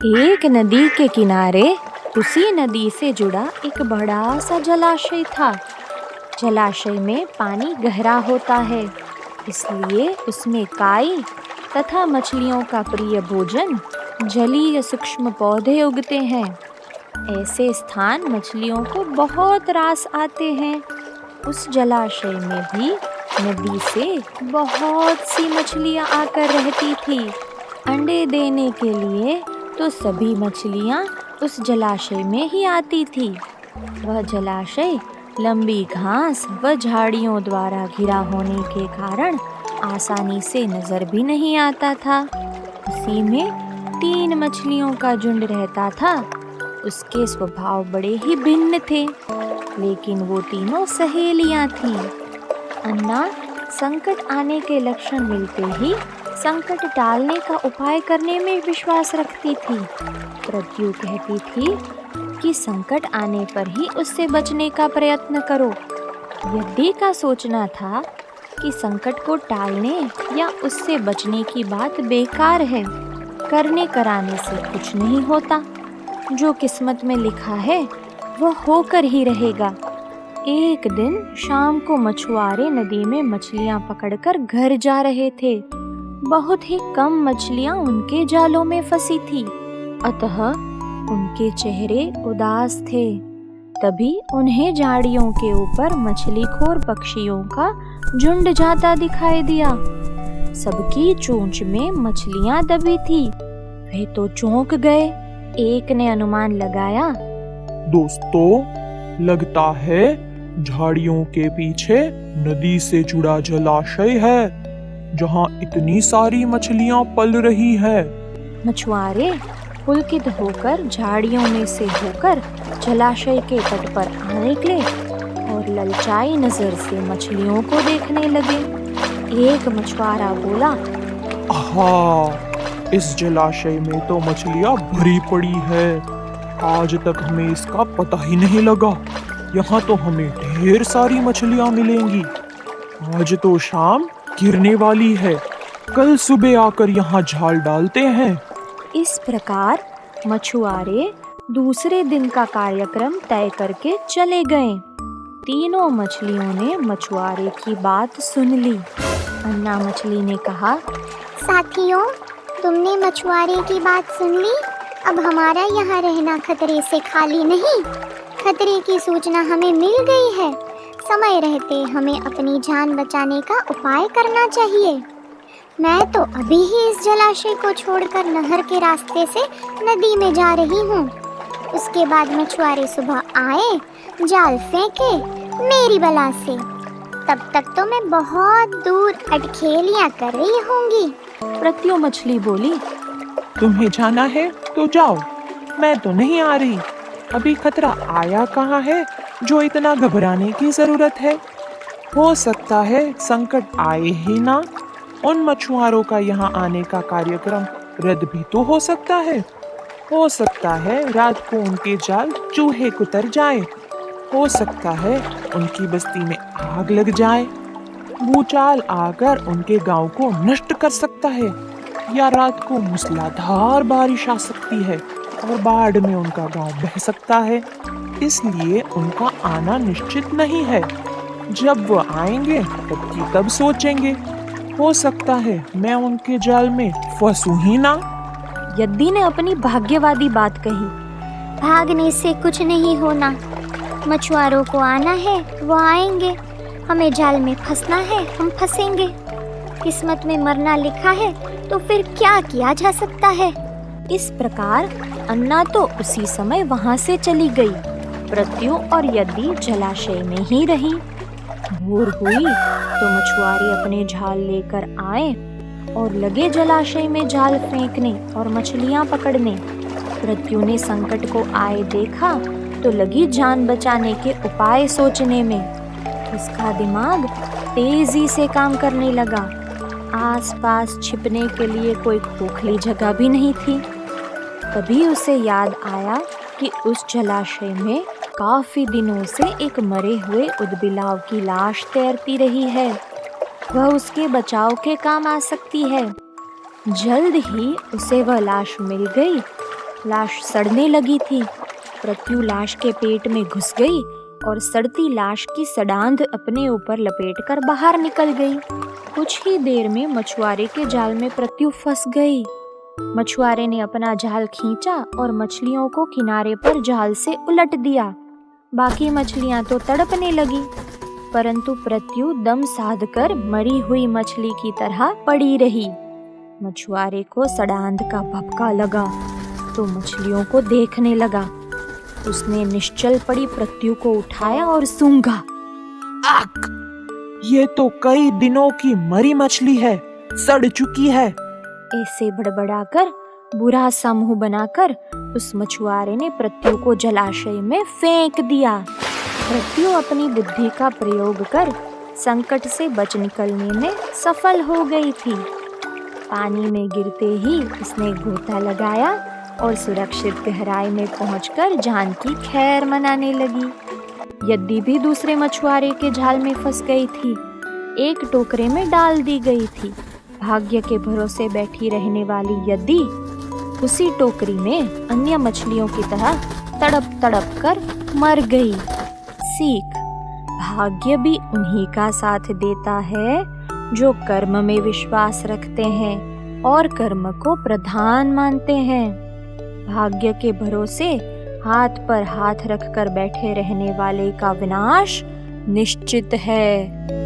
एक नदी के किनारे उसी नदी से जुड़ा एक बड़ा सा जलाशय था। जलाशय में पानी गहरा होता है, इसलिए उसमें काई तथा मछलियों का प्रिय भोजन जलीय सूक्ष्म पौधे उगते हैं। ऐसे स्थान मछलियों को बहुत रास आते हैं। उस जलाशय में भी नदी से बहुत सी मछलियां आकर रहती थी। अंडे देने के लिए तो सभी मछलियां उस जलाशय में ही आती थी। वह जलाशय लंबी घास व झाड़ियों द्वारा घिरा होने के कारण आसानी से नजर भी नहीं आता था। उसी में 3 मछलियों का झुंड रहता था। उसके स्वभाव बड़े ही भिन्न थे, लेकिन वो तीनों सहेलियां थीं। अन्ना संकट आने के लक्षण मिलते ही संकट टालने का उपाय करने में विश्वास रखती थी। प्रत्यु कहती थी कि संकट आने पर ही उससे बचने का प्रयत्न करो। यद्दी का सोचना था कि संकट को टालने या उससे बचने की बात बेकार है। करने कराने से कुछ नहीं होता। जो किस्मत में लिखा है वह होकर ही रहेगा। एक दिन शाम को मछुआरे नदी में मछलियां पकड़कर घर जा रहे थे। बहुत ही कम मछलियां उनके जालों में फंसी थी, अतः उनके चेहरे उदास थे। तभी उन्हें झाड़ियों के ऊपर मछलीखोर पक्षियों का झुंड जाता दिखाई दिया। सबकी चोंच में मछलियां दबी थी। वे तो चौंक गए। एक ने अनुमान लगाया, दोस्तों, लगता है झाड़ियों के पीछे नदी से जुड़ा जलाशय है, जहाँ इतनी सारी मछलियाँ पल रही है। मछुआरे पुलकित होकर झाड़ियों में से होकर जलाशय के तट पर आ निकले और ललचाई नजर से मछलियों को देखने लगे। एक मछुआरा बोला, आहा, इस जलाशय में तो मछलियाँ भरी पड़ी है। आज तक हमें इसका पता ही नहीं लगा। यहाँ तो हमें ढेर सारी मछलियाँ मिलेंगी। आज तो शाम गिरने वाली है। कल सुबह आकर यहाँ जाल डालते हैं। इस प्रकार मछुआरे दूसरे दिन का कार्यक्रम तय करके चले गए। तीनों मछलियों ने मछुआरे की बात सुन ली। अन्ना मछली ने कहा, साथियों, तुमने मछुआरे की बात सुन ली। अब हमारा यहाँ रहना खतरे से खाली नहीं। खतरे की सूचना हमें मिल गई है। समय रहते हमें अपनी जान बचाने का उपाय करना चाहिए। मैं तो अभी ही इस जलाशय को छोड़कर नहर के रास्ते से नदी में जा रही हूँ। उसके बाद मछुआरे सुबह आए, जाल फेंके मेरी बला से। तब तक तो मैं बहुत दूर अटखेलियाँ कर रही होंगी। प्रत्यु मछली बोली, तुम्हें जाना है तो जाओ, मैं तो नहीं आ रही। अभी खतरा आया कहाँ है जो इतना घबराने की जरूरत है। हो सकता है संकट आए ही ना। उन मछुआरों का यहाँ आने का कार्यक्रम रद्द भी तो हो सकता है। हो सकता है रात को उनके जाल चूहे कुतर जाए। हो सकता है उनकी बस्ती में आग लग जाए। भूचाल आकर उनके गांव को नष्ट कर सकता है, या रात को मूसलाधार बारिश आ सकती है और बाढ़ में उनका गांव बह सकता है। इसलिए उनका आना निश्चित नहीं है। जब वो आएंगे तब की तब सोचेंगे। हो सकता है मैं उनके जाल में फंसूं ही ना। यद्दी ने अपनी भाग्यवादी बात कही। भागने से कुछ नहीं होना। मछुआरों को आना है, वो आएंगे। हमें जाल में फंसना है, हम फंसेंगे। किस्मत में मरना लिखा है तो फिर क्या किया जा सकता है। इस प्रकार अन्ना तो उसी समय वहां से चली गई। प्रत्यु और यद्दी जलाशय में ही रही। भोर हुई तो मछुआरे अपने जाल लेकर आए और लगे जलाशय में जाल फेंकने और मछलियां पकड़ने। प्रत्यु ने संकट को आए देखा तो लगी जान बचाने के उपाय सोचने में। उसका दिमाग तेजी से काम करने लगा। आसपास छिपने के लिए कोई खोखली जगह भी नहीं थी। तभी उसे याद आया कि उस जलाशय में काफी दिनों से एक मरे हुए ऊदबिलाव की लाश तैरती रही है। वह उसके बचाव के काम आ सकती है। जल्द ही उसे वह लाश मिल गई लाश सड़ने लगी थी। प्रत्यु लाश के पेट में घुस गई और सड़ती लाश की सड़ांध अपने ऊपर लपेटकर बाहर निकल गई। कुछ ही देर में मछुआरे के जाल में प्रत्यु फंस गई। मछुआरे ने अपना जाल खींचा और मछलियों को किनारे पर जाल से उलट दिया। बाकी मछलियां तो तड़पने लगी, परंतु प्रत्यु दम साधकर मरी हुई मछली की तरह पड़ी रही। मछुआरे को सड़ांध का भपका लगा तो मछलियों को देखने लगा। उसने निश्चल पड़ी प्रत्यु को उठाया और सूंघा। आक! ये तो कई दिनों की मरी मछली है, सड़ चुकी है। ऐसे बड़बड़ाकर बुरा सा मुंह बनाकर उस मछुआरे ने प्रत्यु को जलाशय में फेंक दिया। प्रत्यु अपनी बुद्धि का प्रयोग कर संकट से बच निकलने में सफल हो गई थी। पानी में गिरते ही उसने गोता लगाया और सुरक्षित गहराई में पहुंचकर जान की खैर मनाने लगी। यद्दी भी दूसरे मछुआरे के जाल में फंस गई थी, एक टोकरे में डाल दी गई थी। भाग्य के भरोसे बैठी रहने वाली यद्दी उसी टोकरी में अन्य मछलियों की तरह तड़प तड़प कर मर गई। सीख: भाग्य भी उन्हीं का साथ देता है जो कर्म में विश्वास रखते हैं और कर्म को प्रधान मानते हैं। भाग्य के भरोसे हाथ पर हाथ रखकर बैठे रहने वाले का विनाश निश्चित है।